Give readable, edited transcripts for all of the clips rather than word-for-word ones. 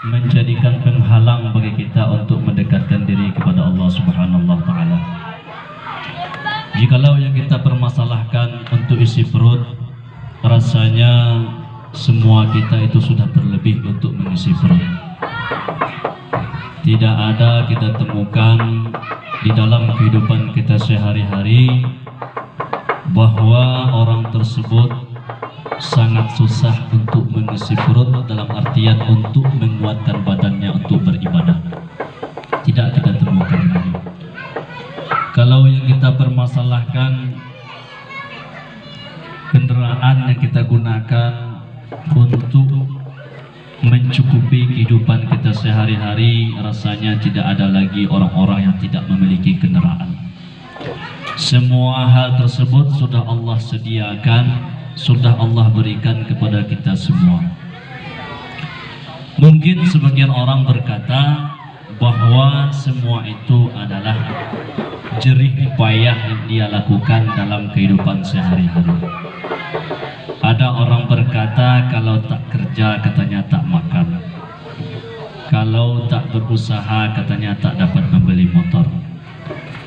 menjadikan penghalang bagi kita untuk mendekatkan diri kepada Allah Subhanahu wa Ta'ala. Jikalau yang kita permasalahkan untuk isi perut, rasanya semua kita itu sudah berlebih untuk mengisi perut. Tidak ada kita temukan di dalam kehidupan kita sehari-hari bahwa orang tersebut sangat susah untuk mengisi perut, dalam artian untuk menguatkan badannya untuk beribadah. Tidak kita temukan lagi. Kalau yang kita permasalahkan kendaraan yang kita gunakan untuk mencukupi kehidupan kita sehari-hari, rasanya tidak ada lagi orang-orang yang tidak memiliki kendaraan. Semua hal tersebut sudah Allah sediakan, sudah Allah berikan kepada kita semua. Mungkin sebagian orang berkata bahwa semua itu adalah jerih payah yang dia lakukan dalam kehidupan sehari-hari. Ada orang berkata kalau tak kerja katanya tak makan, kalau tak berusaha katanya tak dapat membeli motor.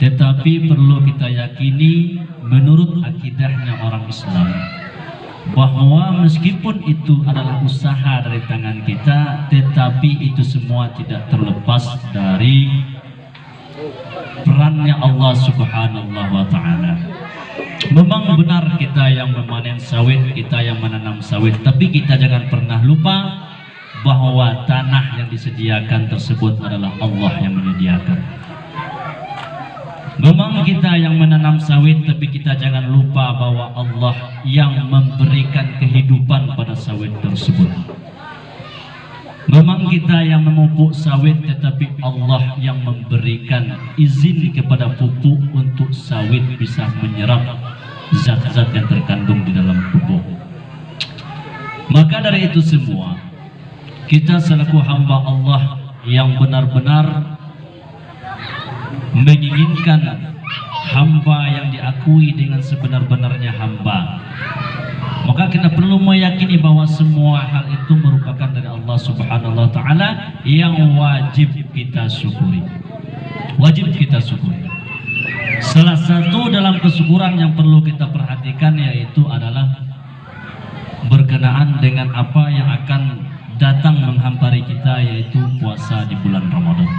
Tetapi perlu kita yakini menurut akidahnya orang Islam bahwa meskipun itu adalah usaha dari tangan kita, tetapi itu semua tidak terlepas dari perannya Allah Subhanahu wa Ta'ala. Memang benar kita yang memanen sawit, kita yang menanam sawit, tapi kita jangan pernah lupa bahwa tanah yang disediakan tersebut adalah Allah yang menyediakan. Memang kita yang menanam sawit, tapi kita jangan lupa bahwa Allah yang memberikan kehidupan pada sawit tersebut. Memang kita yang memupuk sawit, tetapi Allah yang memberikan izin kepada pupuk untuk sawit bisa menyerap zat-zat yang terkandung di dalam pupuk. Maka dari itu semua, kita selaku hamba Allah yang benar-benar menginginkan hamba yang diakui dengan sebenar-benarnya hamba, maka kita perlu meyakini bahwa semua hal itu merupakan dari Allah Subhanahu wa Ta'ala yang wajib kita syukuri. Wajib kita syukuri. Salah satu dalam kesyukuran yang perlu kita perhatikan yaitu adalah berkenaan dengan apa yang akan datang menghampari kita, yaitu puasa di bulan Ramadan.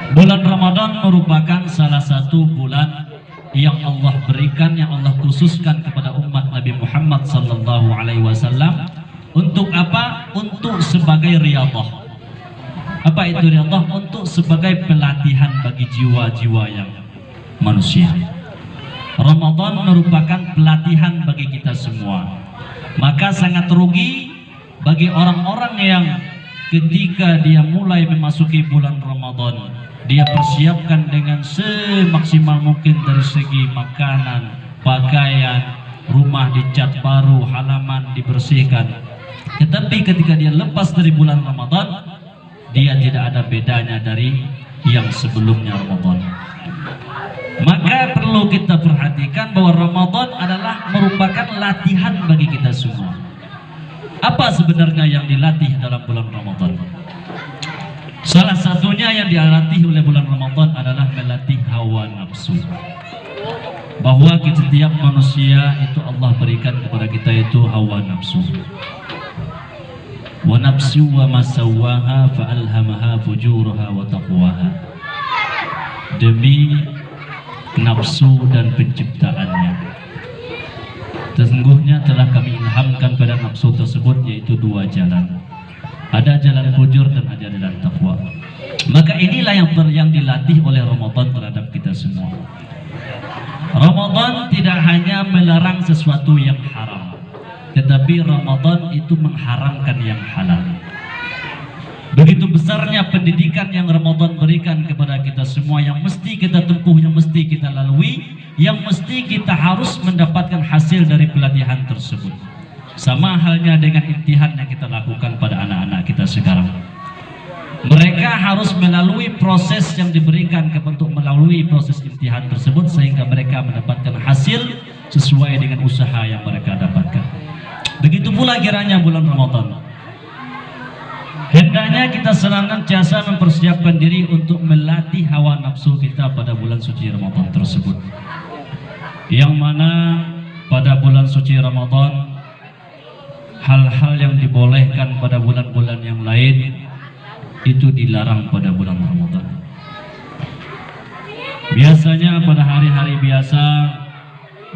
Bulan Ramadan merupakan salah satu bulan yang Allah berikan, yang Allah khususkan kepada umat Nabi Muhammad sallallahu alaihi wasallam. Untuk apa? Untuk sebagai riyadhah. Apa itu riyadhah? Untuk sebagai pelatihan bagi jiwa-jiwa yang manusia. Ramadan merupakan pelatihan bagi kita semua. Maka sangat rugi bagi orang-orang yang ketika dia mulai memasuki bulan Ramadan, dia persiapkan dengan semaksimal mungkin dari segi makanan, pakaian, rumah dicat baru, halaman dibersihkan. Tetapi ketika dia lepas dari bulan Ramadan, dia tidak ada bedanya dari yang sebelumnya Ramadan. Maka perlu kita perhatikan bahwa Ramadan adalah merupakan latihan bagi kita semua. Apa sebenarnya yang dilatih dalam bulan Ramadan? Salah satunya yang dilatih oleh bulan Ramadan adalah melatih hawa nafsu. Bahwa setiap manusia itu Allah berikan kepada kita itu hawa nafsu. Wa nafsu wa masawwaha fa'alhamaha fujuraha wa taqwaha. Demi nafsu dan penciptaannya, sesungguhnya telah kami ilhamkan pada nafsu tersebut yaitu dua jalan. Ada jalan fujur dan ada jalan takwa. Maka inilah yang dilatih oleh Ramadan terhadap kita semua. Ramadan tidak hanya melarang sesuatu yang haram, tetapi Ramadan itu mengharamkan yang halal. Begitu besarnya pendidikan yang Ramadan berikan kepada kita semua, yang mesti kita tempuh, yang mesti kita lalui, yang mesti kita harus mendapatkan hasil dari pelatihan tersebut. Sama halnya dengan imtihan yang kita lakukan pada anak-anak kita sekarang. Mereka harus melalui proses yang diberikan untuk melalui proses imtihan tersebut, sehingga mereka mendapatkan hasil sesuai dengan usaha yang mereka dapatkan. Begitu pula kiranya bulan Ramadan. Hendaknya kita senantiasa mempersiapkan diri untuk melatih hawa nafsu kita pada bulan suci Ramadan tersebut. Yang mana pada bulan suci Ramadan hal-hal yang dibolehkan pada bulan-bulan yang lain itu dilarang pada bulan Ramadan. Biasanya pada hari-hari biasa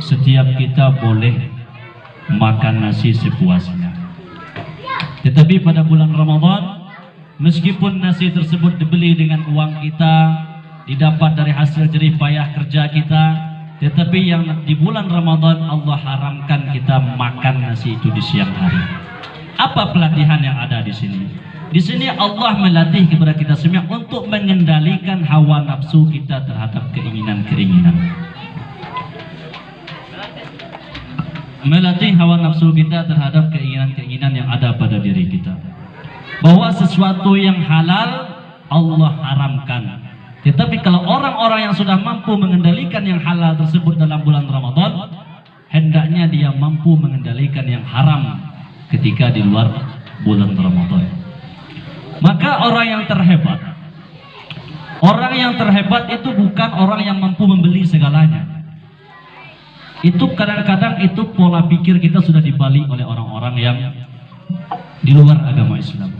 setiap kita boleh makan nasi sepuasnya. Tetapi pada bulan Ramadan, meskipun nasi tersebut dibeli dengan uang kita, didapat dari hasil jerih payah kerja kita, tetapi yang di bulan Ramadan Allah haramkan kita makan nasi itu di siang hari. Apa pelatihan yang ada di sini? Di sini Allah melatih kepada kita semua untuk mengendalikan hawa nafsu kita terhadap keinginan-keinginan. Melatih hawa nafsu kita terhadap keinginan-keinginan yang ada pada diri kita. Bahwa sesuatu yang halal Allah haramkan. Tetapi kalau orang-orang yang sudah mampu mengendalikan yang halal tersebut dalam bulan Ramadan, hendaknya dia mampu mengendalikan yang haram ketika di luar bulan Ramadan. Maka orang yang terhebat itu bukan orang yang mampu membeli segalanya. Itu kadang-kadang itu pola pikir kita sudah dibalik oleh orang-orang yang di luar agama Islam.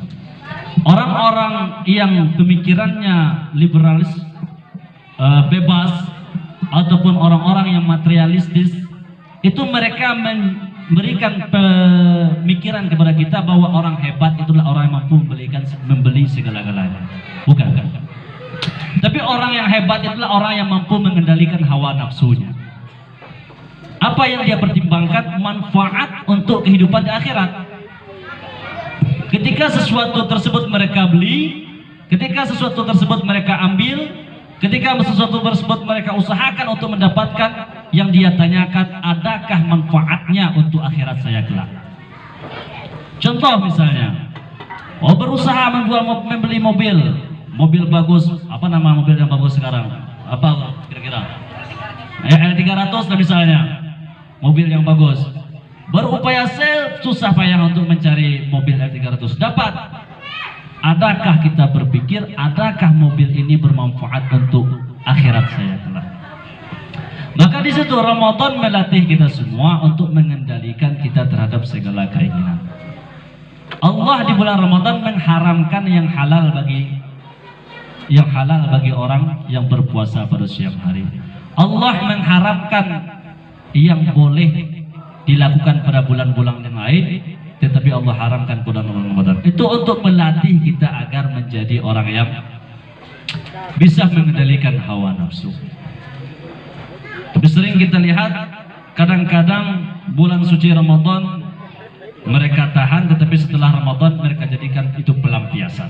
Orang-orang yang pemikirannya liberalis, bebas, ataupun orang-orang yang materialistis, itu mereka memberikan pemikiran kepada kita bahwa orang hebat itulah orang yang mampu membeli segala-galanya. Bukan. Tapi orang yang hebat itulah orang yang mampu mengendalikan hawa nafsunya. Apa yang dia pertimbangkan? Manfaat untuk kehidupan di akhirat. Ketika sesuatu tersebut mereka beli, ketika sesuatu tersebut mereka ambil, ketika sesuatu tersebut mereka usahakan untuk mendapatkan, yang dia tanyakan, adakah manfaatnya untuk akhirat saya kelak? Contoh misalnya, berusaha membeli mobil bagus. Apa nama mobil yang bagus sekarang? Apa kira-kira? L300 misalnya. Mobil yang bagus, berupaya susah payah untuk mencari mobil L300, dapat. Adakah kita berpikir, adakah mobil ini bermanfaat untuk akhirat saya kelak? Maka di situ Ramadan melatih kita semua untuk mengendalikan kita terhadap segala keinginan. Allah di bulan Ramadan mengharamkan yang halal bagi orang yang berpuasa pada siang hari. Allah mengharamkan yang boleh dilakukan pada bulan-bulan yang lain, tetapi Allah haramkan pada bulan Ramadan. Itu untuk melatih kita agar menjadi orang yang bisa mengendalikan hawa nafsu. Tapi sering kita lihat, kadang-kadang bulan suci Ramadan mereka tahan, tetapi setelah Ramadan mereka jadikan itu pelampiasan.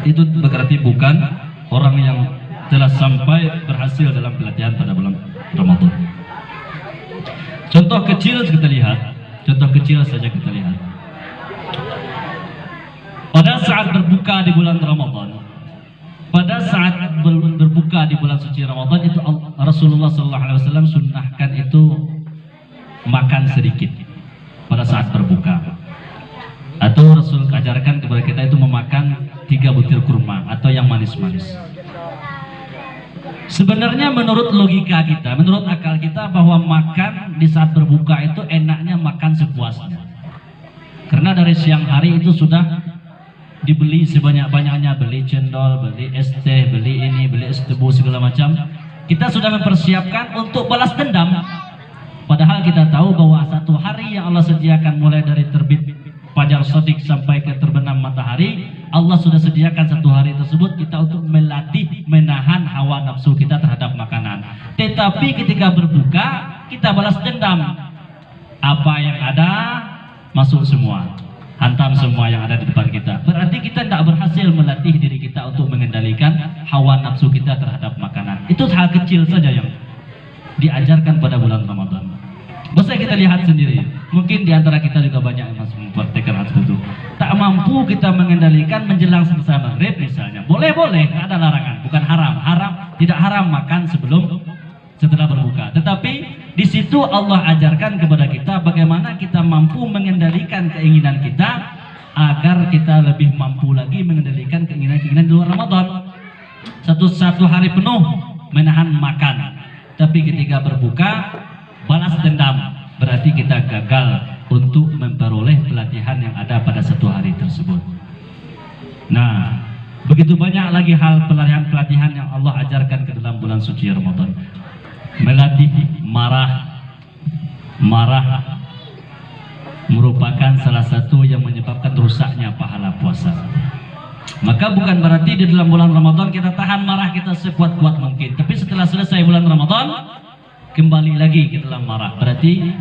Itu berarti bukan orang yang telah sampai berhasil dalam pelatihan pada bulan Ramadan. Contoh kecil saja kita lihat. Pada saat berbuka di bulan Ramadan, di bulan suci Ramadan itu Rasulullah SAW sunnahkan itu makan sedikit pada saat berbuka. Atau Rasul ajarkan kepada kita itu memakan 3 butir kurma atau yang manis-manis. Sebenarnya menurut logika kita, menurut akal kita, bahwa makan di saat berbuka itu enaknya makan sepuasnya. Karena dari siang hari itu sudah dibeli sebanyak-banyaknya, beli cendol, beli es teh, beli ini, beli es tebu, segala macam. Kita sudah mempersiapkan untuk balas dendam. Padahal kita tahu bahwa satu hari yang Allah sediakan mulai dari terbit fajar shadiq sampai ke terbenam matahari, Allah sudah sediakan satu hari tersebut kita untuk melatih menahan hawa nafsu kita terhadap makanan. Tetapi ketika berbuka kita balas dendam. Apa yang ada masuk semua, hantam semua yang ada di depan kita. Berarti kita tidak berhasil melatih diri kita untuk mengendalikan hawa nafsu kita terhadap makanan. Itu hal kecil saja yang diajarkan pada bulan Ramadan. Bisa kita lihat sendiri. Mungkin di antara kita juga banyak yang masih mempraktikkan hal itu. Tak mampu kita mengendalikan menjelang selesai maghrib misalnya. Boleh, ada larangan, bukan haram. Tidak haram makan setelah berbuka. Tetapi di situ Allah ajarkan kepada kita bagaimana kita mampu mengendalikan keinginan kita agar kita lebih mampu lagi mengendalikan keinginan-keinginan di luar Ramadan. Satu hari penuh menahan makan, tapi ketika berbuka balas dendam, berarti kita gagal untuk memperoleh pelatihan yang ada pada satu hari tersebut. Nah, begitu banyak lagi hal pelatihan yang Allah ajarkan ke dalam bulan suci Ramadan. Melatih marah merupakan salah satu yang menyebabkan rusaknya pahala puasa. Maka bukan berarti di dalam bulan Ramadan kita tahan marah kita sekuat-kuat mungkin, tapi setelah selesai bulan Ramadan kembali lagi ke dalam marah. Berarti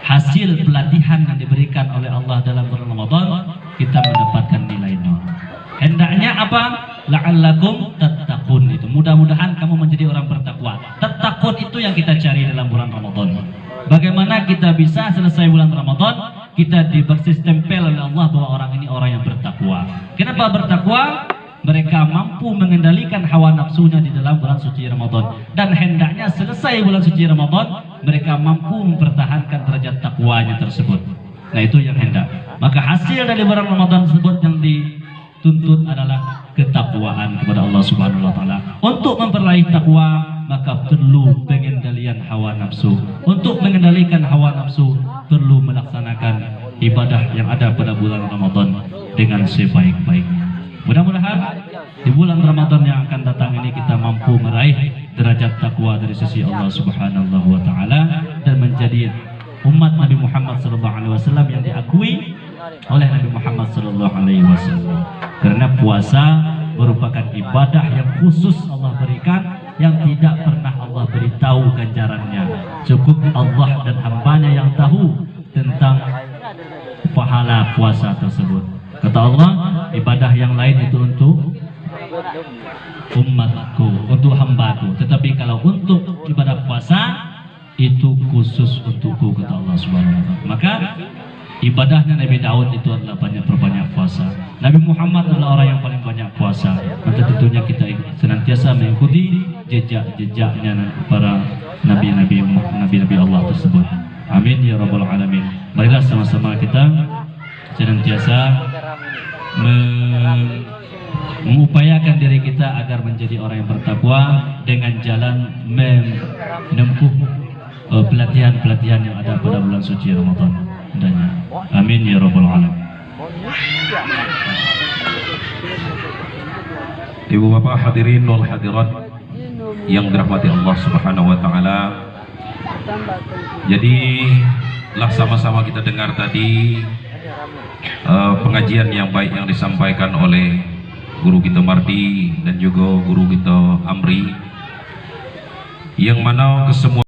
hasil pelatihan yang diberikan oleh Allah dalam bulan Ramadan kita mendapatkan nilai nol. Hendaknya apa? La'allakum tattaqun, itu mudah-mudahan kamu menjadi orang bertakwa. Tattaqun itu yang kita cari dalam bulan Ramadan. Bagaimana kita bisa selesai bulan Ramadan kita berstempel oleh Allah bahwa orang ini orang yang bertakwa. Kenapa bertakwa? Mereka mampu mengendalikan hawa nafsunya di dalam bulan suci Ramadan, dan hendaknya selesai bulan suci Ramadan mereka mampu mempertahankan derajat takwanya tersebut. Nah, itu yang hendak. Maka hasil dari bulan Ramadan tersebut yang dituntut adalah ketakwaan kepada Allah Subhanahu wa taala. Untuk memperoleh takwa maka perlu pengendalian hawa nafsu. Untuk mengendalikan hawa nafsu perlu melaksanakan ibadah yang ada pada bulan Ramadan dengan sebaik-baiknya. Mudah-mudahan di bulan Ramadan yang akan datang ini kita mampu meraih derajat takwa dari sisi Allah Subhanahu wa taala dan menjadi umat Nabi Muhammad SAW yang diakui oleh Nabi Muhammad SAW. Karena puasa merupakan ibadah yang khusus Allah berikan, yang tidak pernah Allah beritahu ganjarannya. Cukup Allah dan hambanya yang tahu tentang pahala puasa tersebut. Kata Allah, ibadah yang lain itu untuk umatku, untuk hambaku. Tetapi kalau untuk ibadah puasa itu khusus untukku, kata Allah Subhanahu wa taala. Maka ibadahnya Nabi Daud itu adalah perbanyak puasa. Nabi Muhammad adalah orang yang paling banyak puasa. Maka tentunya kita senantiasa mengikuti jejak-jejaknya para nabi-nabi Allah tersebut. Amin ya rabbal alamin. Marilah sama-sama kita senantiasa mengupayakan diri kita agar menjadi orang yang bertakwa dengan jalan menempuh pelatihan-pelatihan yang ada pada bulan suci Ramadan. Amin ya rabbal alamin. Ibu bapak hadirin wal hadirat yang dirahmati Allah Subhanahu wa taala. Jadi lah sama-sama kita dengar tadi pengajian yang baik yang disampaikan oleh guru kita Mardi dan juga guru kita Amri, yang mana kesemua